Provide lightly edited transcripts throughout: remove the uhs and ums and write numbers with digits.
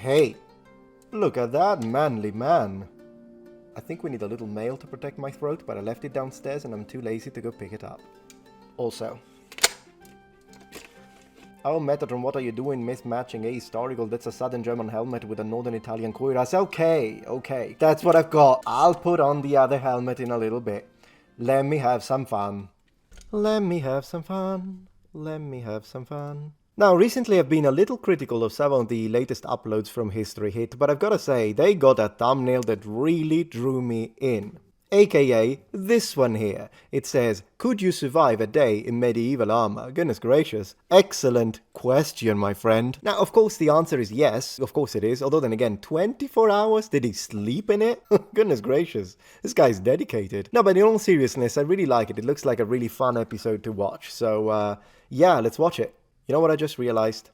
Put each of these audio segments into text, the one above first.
Hey, look at that manly man. I think we need a little mail to protect my throat, but I left it downstairs and I'm too lazy to go pick it up. Also, oh Metatron, what are you doing mismatching a Star Eagle? That's a southern German helmet with a northern Italian cuirass. Okay, that's what I've got. I'll put on the other helmet in a little bit. Let me have some fun. Let me have some fun. Let me have some fun. Now, recently I've been a little critical of some of the latest uploads from History Hit, but I've gotta say, they got a thumbnail that really drew me in. AKA this one here. It says, could you survive a day in medieval armor? Goodness gracious. Excellent question, my friend. Now, of course, the answer is yes. Of course it is. Although then again, 24 hours? Did he sleep in it? Goodness gracious. This guy's dedicated. No, but in all seriousness, I really like it. It looks like a really fun episode to watch. So, yeah, let's watch it. You know what I just realized?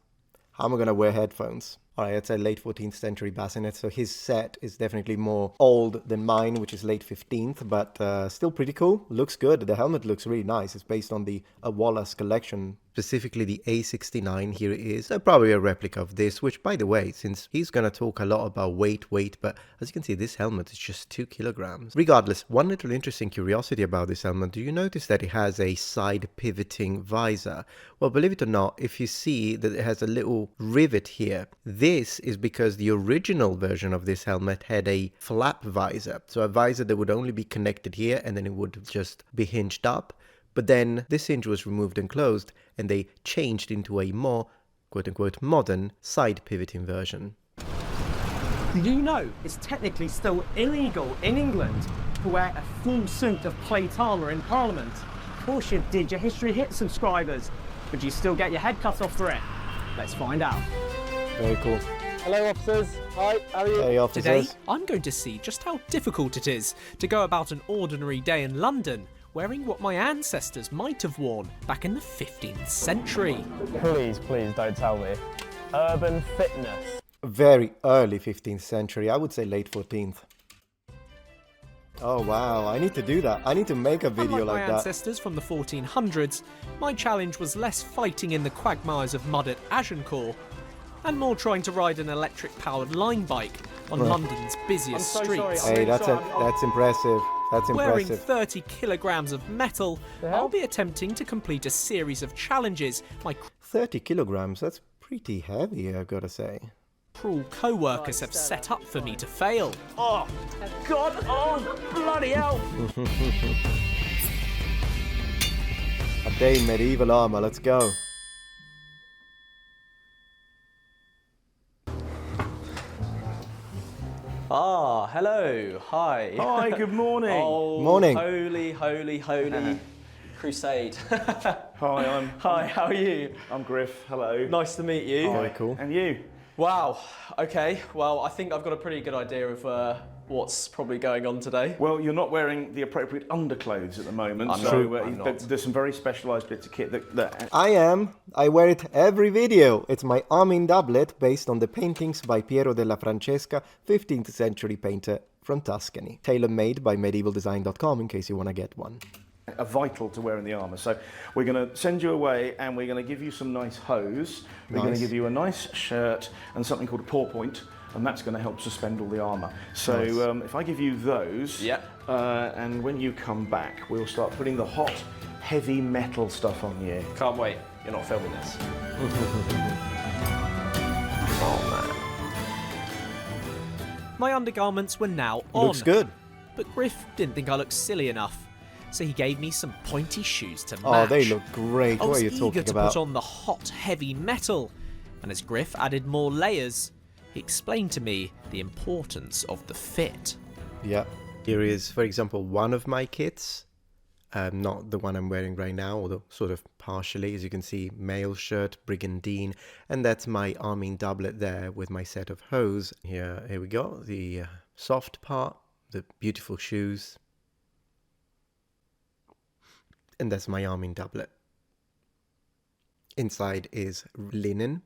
How am I gonna wear headphones? Alright, it's a late 14th century bassinet, so his set is definitely more old than mine, which is late 15th, but still pretty cool. Looks good. The helmet looks really nice. It's based on the Wallace collection, specifically the A69. Here it is. Probably a replica of this, which, by the way, since he's gonna talk a lot about weight, but as you can see, this helmet is just 2 kilograms. Regardless, one little interesting curiosity about this helmet, do you notice that it has a side pivoting visor? Well, believe it or not, if you see that it has a little rivet here, this is because the original version of this helmet had a flap visor. So a visor that would only be connected here and then it would just be hinged up. But then this hinge was removed and closed and they changed into a more quote-unquote modern side pivoting version. Did you know it's technically still illegal in England to wear a full suit of plate armour in Parliament? Of course you did, your History Hit subscribers. But you still get your head cut off for it? Let's find out. Very cool. Hello officers, hi, how are you? Hey officers. Today, I'm going to see just how difficult it is to go about an ordinary day in London wearing what my ancestors might have worn back in the 15th century. Please don't tell me. Urban fitness. Very early 15th century, I would say late 14th. Oh wow, I need to do that. I need to make a video Unlike like my that. ancestors from the 1400s, my challenge was less fighting in the quagmires of mud at Agincourt and more trying to ride an electric-powered line bike on London's busiest streets. Hey, that's impressive. That's Wearing impressive. 30 kilograms of metal, I'll be attempting to complete a series of challenges my 30 kilograms, that's pretty heavy, I've gotta say. cruel co-workers have set up for me to fail. Oh, God, oh, bloody hell. A day in medieval armor, let's go. Ah, hello, hi. Hi, good morning. Oh, Morning. holy crusade. Hi, How are you? I'm Griff. Hello. Nice to meet you. Very cool. And you? Wow, okay, well, I think I've got a pretty good idea of what's probably going on today. Well, you're not wearing the appropriate underclothes at the moment, I'm so not, I'm not. there's some very specialised bits of kit that I am. I wear it every video. It's my arming doublet based on the paintings by Piero della Francesca, 15th century painter from Tuscany. Tailor-made by medievaldesign.com in case you want to get one. are vital to wearing the armour. So we're going to send you away and we're going to give you some nice hose. We're going to give you a nice shirt and something called a paw point, and that's going to help suspend all the armour. So if I give you those, and when you come back, we'll start putting the hot, heavy metal stuff on you. Can't wait. You're not filming this. Oh man. My undergarments were now on. Looks good. But Griff didn't think I looked silly enough, so he gave me some pointy shoes to match. Oh, they look great. I What was are you eager talking to about? put on the hot, heavy metal, and as Griff added more layers, he explained to me the importance of the fit. Yeah. Here is, for example, one of my kits. Not the one I'm wearing right now, although sort of partially. As you can see, mail shirt, brigandine, and that's my arming doublet there with my set of hose. Here we go, the soft part, the beautiful shoes. And that's my arming doublet. Inside is linen.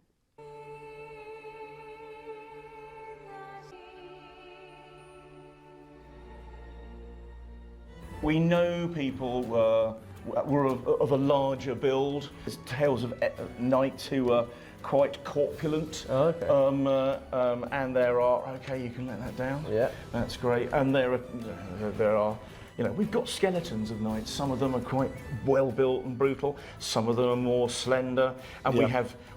We know people were of a larger build. There's tales of knights who were quite corpulent. Oh, okay. And there are, okay, you can let that down. Yeah. That's great. And there are, you know, we've got skeletons of knights. Some of them are quite well built and brutal. Some of them are more slender. And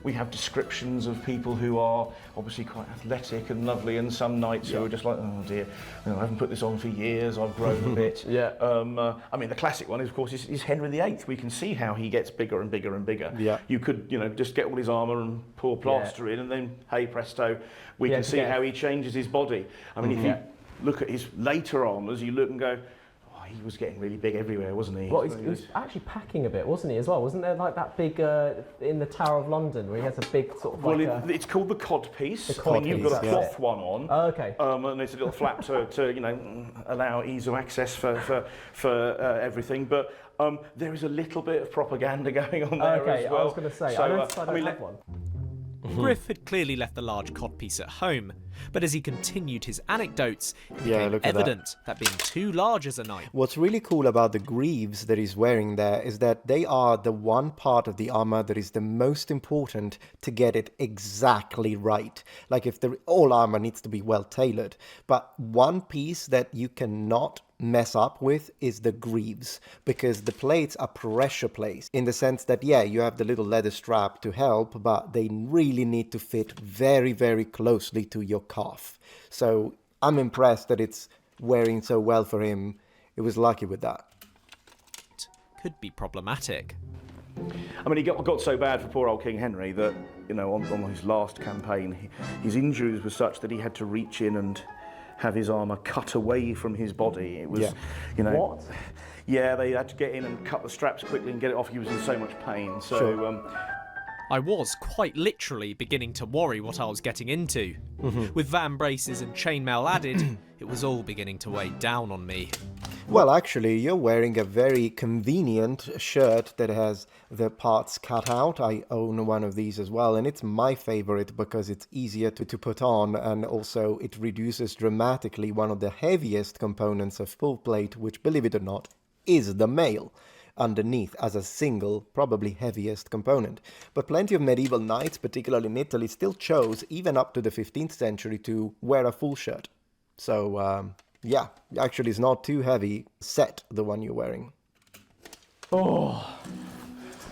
we have descriptions of people who are obviously quite athletic and lovely, and some knights who are just like, oh dear, you know, I haven't put this on for years. I've grown a bit. Yeah. I mean, the classic one, of course, is Henry VIII. We can see how he gets bigger and bigger and bigger. Yeah. You could, you know, just get all his armour and pour plaster in, and then, hey presto, we can see how he changes his body. I mean, if you look at his later armours, you look and go, oh, he was getting really big everywhere, wasn't he? Well, he was actually packing a bit, wasn't he, as well? Wasn't there like that big, in the Tower of London, where he has a big sort of it's called the codpiece. The codpiece, You've got a cloth one on. Oh, okay. And it's a little flap to you know, allow ease of access for everything. But there is a little bit of propaganda going on there as well. I was going to say, So, I noticed I don't mean, have one. Griff had clearly left the large codpiece at home, but as he continued his anecdotes, it became look at that. evident that being too large as a knight. What's really cool about the greaves that he's wearing there is that they are the one part of the armor that is the most important to get it exactly right. Like if all armor needs to be well tailored, but one piece that you cannot mess up with is the greaves, because the plates are pressure plates in the sense that you have the little leather strap to help, but they really need to fit very, very closely to your calf. So I'm impressed that it's wearing so well for him. It was lucky with that. Could be problematic. I mean, he got so bad for poor old King Henry that, you know, on his last campaign, his injuries were such that he had to reach in and have his armour cut away from his body. It was, you know... What? Yeah, they had to get in and cut the straps quickly and get it off. He was in so much pain. So, I was quite literally beginning to worry what I was getting into. With van braces and chainmail added, it was all beginning to weigh down on me. Well, actually, you're wearing a very convenient shirt that has the parts cut out. I own one of these as well, and it's my favorite because it's easier to put on, and also it reduces dramatically one of the heaviest components of full plate, which, believe it or not, is the mail underneath as a single, probably heaviest component. But plenty of medieval knights, particularly in Italy, still chose, even up to the 15th century, to wear a full shirt. So, yeah, actually it's not too heavy set, the one you're wearing. oh,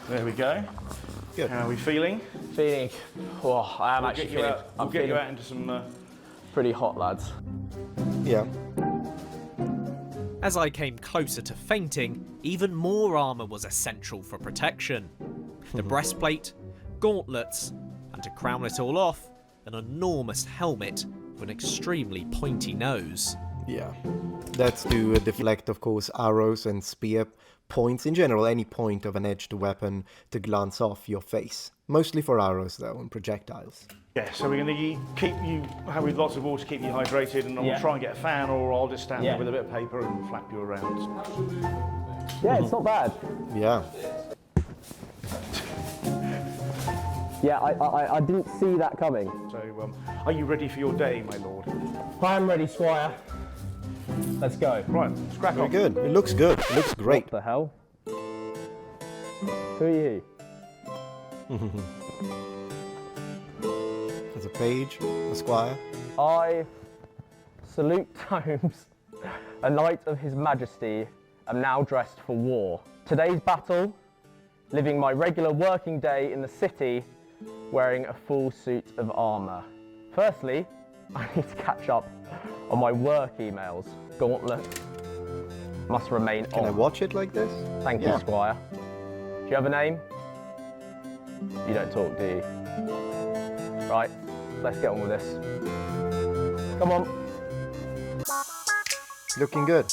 there we go. Good. How are we feeling? Feeling, I am actually feeling. We'll get you out into some... pretty hot, lads. Yeah. As I came closer to fainting, even more armour was essential for protection. The breastplate, gauntlets, and to crown it all off, an enormous helmet with an extremely pointy nose. Yeah. That's to deflect, of course, arrows and spear points. In general, any point of an edged weapon to glance off your face. Mostly for arrows, though, and projectiles. Yeah, so we're going to keep you, have with lots of water to keep you hydrated, and I'll try and get a fan, or I'll just stand there with a bit of paper and flap you around. Yeah, it's not bad. Yeah. Yeah, I didn't see that coming. So, are you ready for your day, my lord? I am ready, Squire. Let's go. Right, let's crack Very on. good. It looks good. It looks great. What the hell? Who are you? There's a page, a squire. I salute Holmes, a knight of his majesty, am now dressed for war. Today's battle, living my regular working day in the city, wearing a full suit of armour. Firstly, I need to catch up on my work emails. Gauntlet must remain on. Can I watch it like this? Thank you, Squire. Do you have a name? You don't talk, do you? Right, let's get on with this. Come on. Looking good.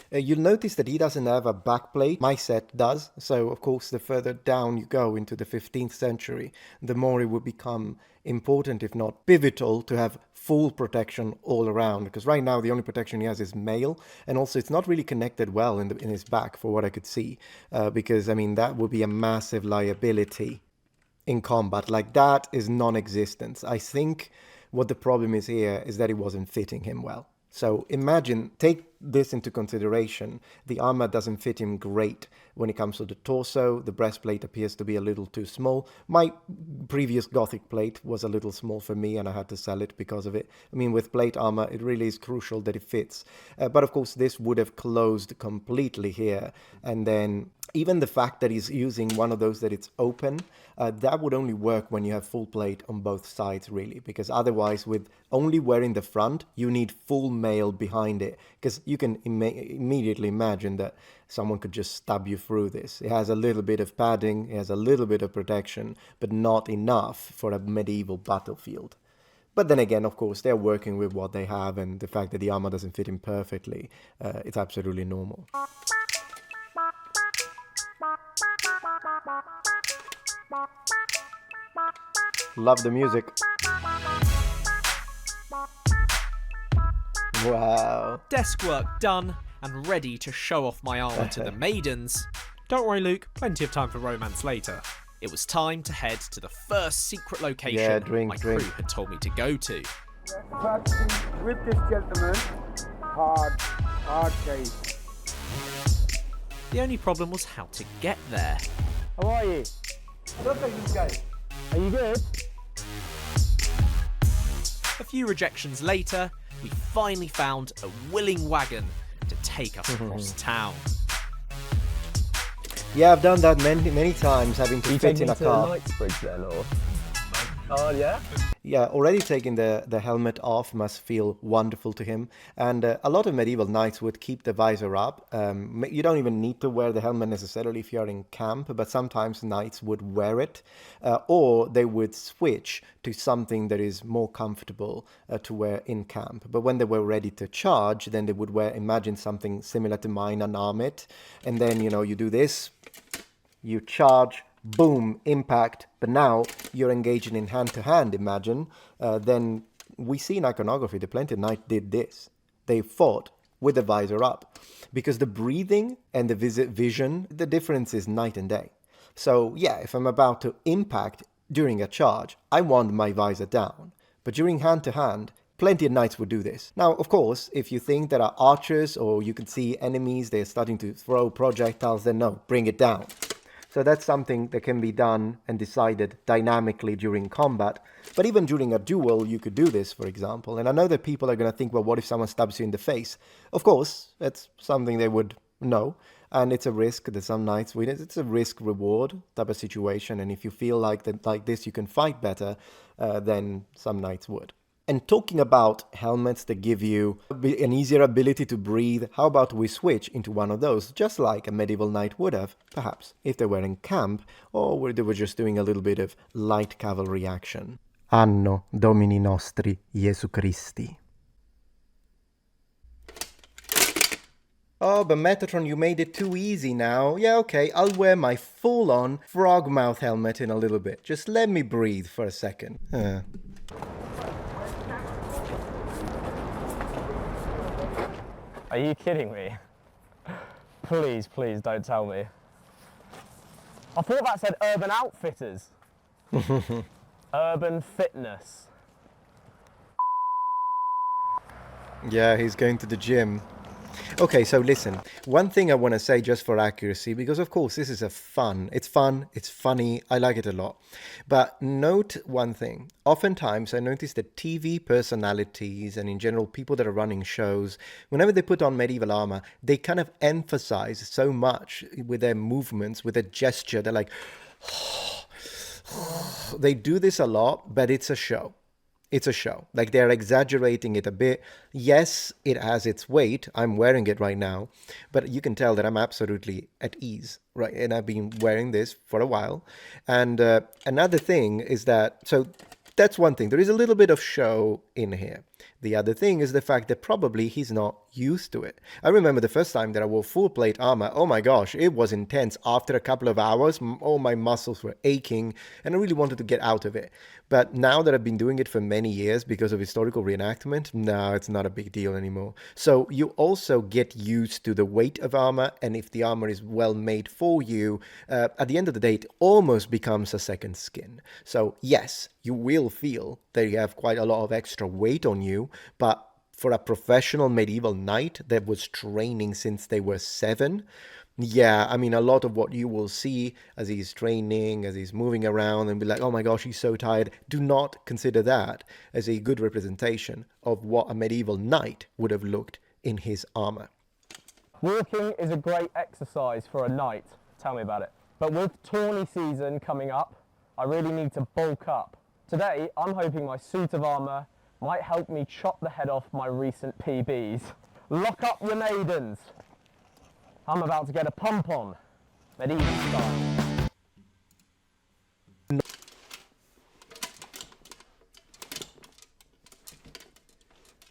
You'll notice that he doesn't have a backplate. My set does. So, of course, the further down you go into the 15th century, the more it would become important, if not pivotal, to have full protection all around. Because right now, the only protection he has is mail. And also, it's not really connected well in his back, for what I could see. Because, I mean, that would be a massive liability in combat. Like, that is non-existent. I think what the problem is here is that it wasn't fitting him well. So imagine, take this into consideration, the armor doesn't fit him great. When it comes to the torso, the breastplate appears to be a little too small. My previous Gothic plate was a little small for me and I had to sell it because of it. I mean, with plate armor, it really is crucial that it fits. But of course, this would have closed completely here. And then even the fact that he's using one of those that it's open, that would only work when you have full plate on both sides, really. Because otherwise, with only wearing the front, you need full mail behind it. Because you can immediately imagine that someone could just stab you through this. It has a little bit of padding, it has a little bit of protection, but not enough for a medieval battlefield. But then again, of course, they're working with what they have, and the fact that the armor doesn't fit him perfectly, it's absolutely normal. Love the music. Wow. Desk work done and ready to show off my armour to the maidens. Don't worry, Luke, plenty of time for romance later. It was time to head to the first secret location my crew had told me to go to. With this gentleman, hard case. The only problem was how to get there. How are you? Look at you guys. Are you good? A few rejections later, we finally found a willing wagon to take us across town. Yeah, I've done that many times, having to fit in a car. Knightsbridge then, or? Oh, yeah? Yeah, already taking the helmet off must feel wonderful to him. And a lot of medieval knights would keep the visor up. You don't even need to wear the helmet necessarily if you're in camp, but sometimes knights would wear it. Or they would switch to something that is more comfortable to wear in camp. But when they were ready to charge, then they would wear, imagine something similar to mine, an armet. And then, you know, you do this, you charge, boom, impact, but now you're engaging in hand-to-hand, imagine. Then we see in iconography, the Plentid Knight did this. They fought with the visor up. Because the breathing and the vision, the difference is night and day. So yeah, if I'm about to impact during a charge, I want my visor down. But during hand-to-hand, plenty of knights would do this. Now, of course, if you think there are archers or you can see enemies, they're starting to throw projectiles, then no, bring it down. So that's something that can be done and decided dynamically during combat. But even during a duel, you could do this, for example. And I know that people are going to think, well, what if someone stabs you in the face? Of course, that's something they would know. And it's a risk that some knights win. It's a risk-reward type of situation. And if you feel like this, you can fight better, then some knights would. And talking about helmets that give you an easier ability to breathe, how about we switch into one of those, just like a medieval knight would have, perhaps, if they were in camp, or they were just doing a little bit of light cavalry action. Anno Domini nostri Jesu Christi. Oh, but Metatron, you made it too easy now. Yeah, okay, I'll wear my full-on frog mouth helmet in a little bit. Just let me breathe for a second. Are you kidding me? Please, please don't tell me. I thought that said Urban Outfitters. Urban Fitness. Yeah, he's going to the gym. Okay, so listen, one thing I want to say just for accuracy, because of course this is it's fun, it's funny, I like it a lot. But note one thing, oftentimes I notice that TV personalities and in general people that are running shows, whenever they put on medieval armor, they kind of emphasize so much with their movements, with their gesture, they're like, they do this a lot, but it's a show. It's a show. Like they're exaggerating it a bit. Yes, it has its weight. I'm wearing it right now, but you can tell that I'm absolutely at ease, right? And I've been wearing this for a while. And another thing is that, so that's one thing. There is a little bit of show in here. The other thing is the fact that probably he's not used to it. I remember the first time that I wore full plate armor. Oh my gosh, it was intense. After a couple of hours, all my muscles were aching and I really wanted to get out of it. But now that I've been doing it for many years because of historical reenactment, no, it's not a big deal anymore. So you also get used to the weight of armor, and if the armor is well made for you, at the end of the day, it almost becomes a second skin. So yes, you will feel that you have quite a lot of extra weight on you, but for a professional medieval knight that was training since they were 7, yeah, I mean, a lot of what you will see as he's training, as he's moving around and be like, oh my gosh, he's so tired. Do not consider that as a good representation of what a medieval knight would have looked in his armor. Walking is a great exercise for a knight. Tell me about it. But with tourney season coming up, I really need to bulk up. Today, I'm hoping my suit of armor might help me chop the head off my recent PBs. Lock up your maidens. I'm about to get a pump on, medieval style.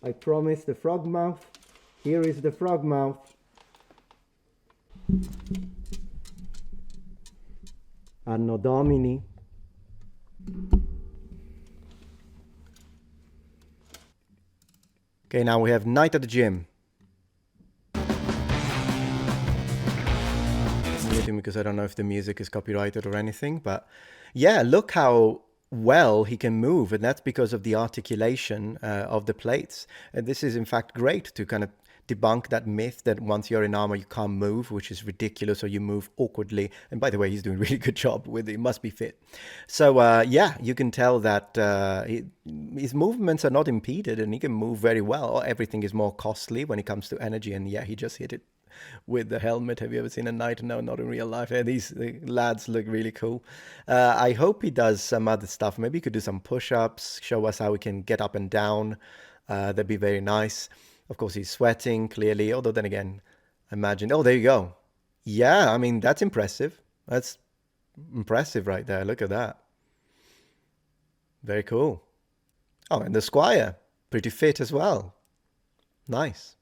I promise the frog mouth. Here is the frog mouth. Anno Domini. Okay, now we have Night at the Gym. Because I don't know if the music is copyrighted or anything, but yeah, look how well he can move, and that's because of the articulation of the plates. And this is in fact great to kind of debunk that myth that once you're in armor you can't move, which is ridiculous, or you move awkwardly. And by the way, he's doing a really good job with it. He must be fit. So yeah, you can tell that his movements are not impeded and he can move very well. Everything is more costly when it comes to energy, and yeah, he just hit it with the helmet. Have you ever seen a knight? No, not in real life. These lads look really cool. I hope he does some other stuff. Maybe he could do some push-ups, show us how he can get up and down. That'd be very nice. Of course, he's sweating, clearly. Although then again, imagine... Oh, there you go. Yeah, I mean, that's impressive. That's impressive right there. Look at that. Very cool. Oh, and the squire. Pretty fit as well. Nice.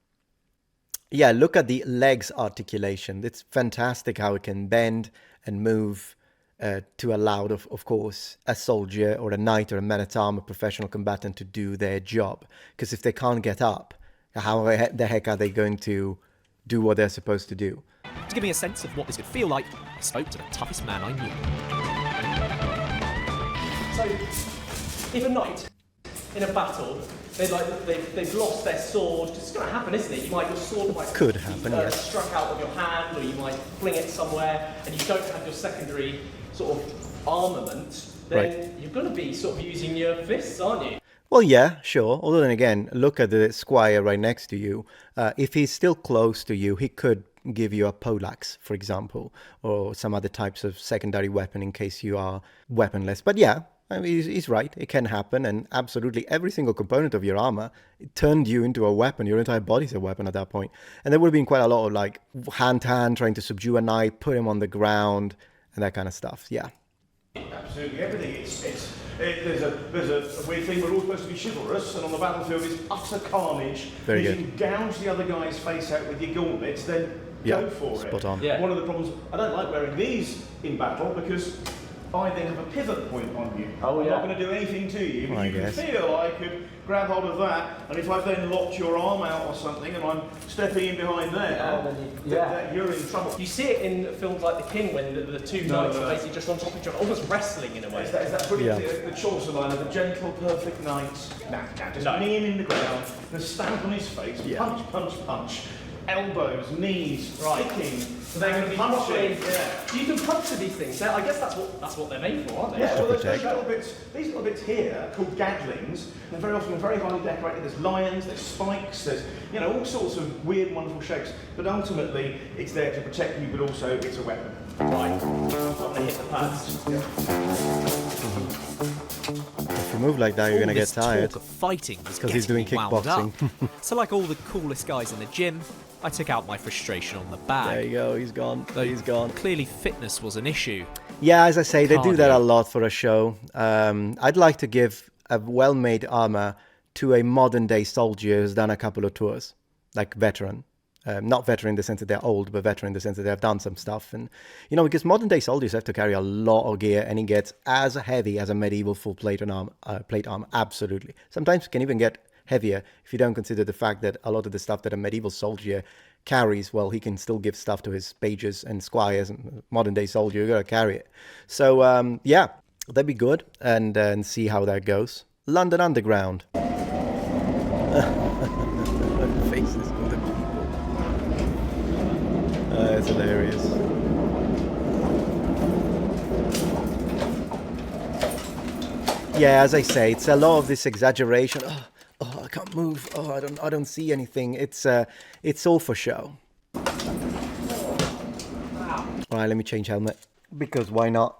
Yeah, look at the legs articulation. It's fantastic how it can bend and move to allow, of course, a soldier or a knight or a man-at-arms, a professional combatant, to do their job. Because if they can't get up, how the heck are they going to do what they're supposed to do? To give me a sense of what this could feel like, I spoke to the toughest man I knew. So, if a knight in a battle, they've lost their sword, it's going to happen, isn't it? You might, your sword might could happen, yes. Struck out of your hand, or you might fling it somewhere, and you don't have your secondary sort of armament, then you're going to be sort of using your fists, aren't you? Well, yeah, sure. Although then again, look at the squire right next to you. If he's still close to you, he could give you a poleaxe, for example, or some other types of secondary weapon in case you are weaponless. But yeah, I mean, he's right. It can happen, and absolutely every single component of your armor turned you into a weapon. Your entire body's a weapon at that point. And there would have been quite a lot of like hand-to-hand trying to subdue a knight, put him on the ground, and that kind of stuff. Yeah. Absolutely everything. There's a weird thing. We're all supposed to be chivalrous, and on the battlefield it's utter carnage. Very good. If you can gouge the other guy's face out with your gauntlets, then go for it. Spot on. Yeah. One of the problems, I don't like wearing these in battle because I then have a pivot point on you. Oh, I'm yeah. not going to do anything to you, but I you can guess. feel I could grab hold of that, and if I've then locked your arm out or something, and I'm stepping in behind there, you're in trouble. You see it in films like The King when the two knights are basically just on top of each other, almost wrestling in a way. Is that brilliant? The Chaucer line of the gentle, perfect knight. Just knee him in the ground, and stamp on his face, punch, punch, punch. Elbows, knees, kicking. So they're going to be punching. Yeah. You can puncture these things. I guess that's what they're made for, aren't they? Yeah, well, these little bits here are called gadlings. They're very often very highly decorated. There's lions, there's spikes, there's all sorts of weird, wonderful shapes. But ultimately, it's there to protect you, but also it's a weapon. Right. I'm going to hit the pads. If you move like that, you're going to get tired. Talk of fighting was because he's doing getting me wound kickboxing. up. So like all the coolest guys in the gym, I took out my frustration on the bag. There you go, he's gone. He's gone. Clearly fitness was an issue. Yeah, as I say, they do that a Cardio. lot for a show. I'd like to give a well-made armor to a modern-day soldier who's done a couple of tours, like veteran. Not veteran in the sense that they're old, but veteran in the sense that they've done some stuff. And, because modern-day soldiers have to carry a lot of gear, and it gets as heavy as a medieval full plate armor, absolutely. Sometimes it can even get heavier if you don't consider the fact that a lot of the stuff that a medieval soldier carries, well, he can still give stuff to his pages and squires, and modern day soldier, you gotta carry it. So yeah, that'd be good, and see how that goes. London Underground. Yeah, as I say, it's a lot of this exaggeration. Oh, I can't move. Oh, I don't see anything. It's all for show. All right, let me change helmet because why not?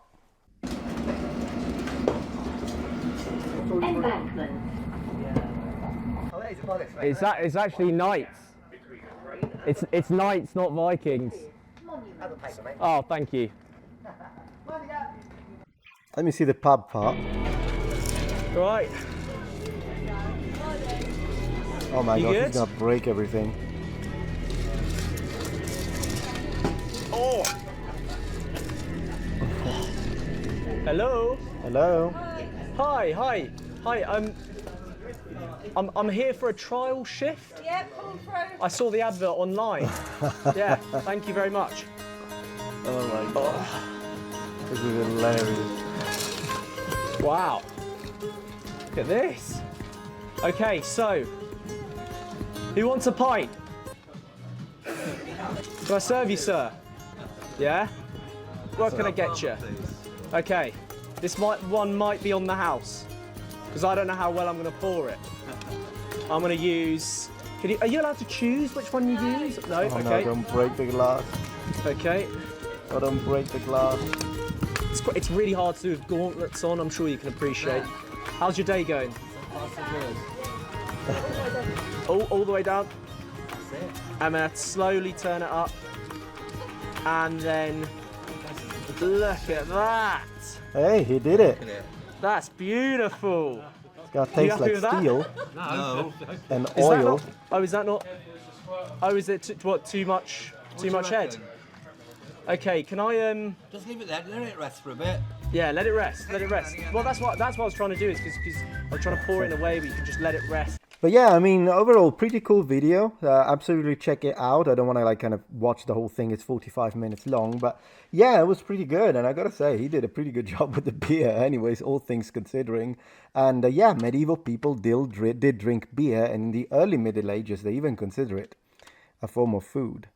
It's actually knights. It's knights, not Vikings. Oh, thank you. Let me see the pub part. Right. Oh my You god, good? he's gonna break everything. Oh. Hello. Hello. Hi. I'm here for a trial shift. Yeah, come through. I saw the advert online. Yeah, thank you very much. Oh my god. This is hilarious. Wow. Look at this. Okay, so who wants a pint? Can I serve you, sir? Yeah? What can I get you? Okay, this one might be on the house because I don't know how well I'm going to pour it. I'm going to use. Are you allowed to choose which one you use? No. Oh Okay. no, don't break the glass. Okay. Oh, don't break the glass. It's really hard to do with gauntlets on. I'm sure you can appreciate. How's your day going? All the way down. I'm going to slowly turn it up. And then look at that. Hey, he did it. That's beautiful. It's gonna You taste happy like with that? steel No. and Is that oil. not? Oh, is that not? Oh, is it too much? Too much head? Okay, can I Just leave it there, let it rest for a bit. Yeah, let it rest. Let it rest. Well, that's what I was trying to do is because I was trying to pour it in a way where you can just let it rest. But yeah, I mean, overall, pretty cool video. Absolutely check it out. I don't want to like kind of watch the whole thing. It's 45 minutes long, but yeah, it was pretty good. And I gotta say, he did a pretty good job with the beer. Anyways, all things considering. And yeah, medieval people did drink beer, and in the early Middle Ages, they even consider it a form of food.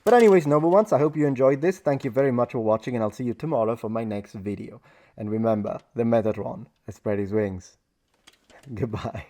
But anyways, noble ones, I hope you enjoyed this. Thank you very much for watching, and I'll see you tomorrow for my next video. And remember, the Metatron has spread his wings. Goodbye.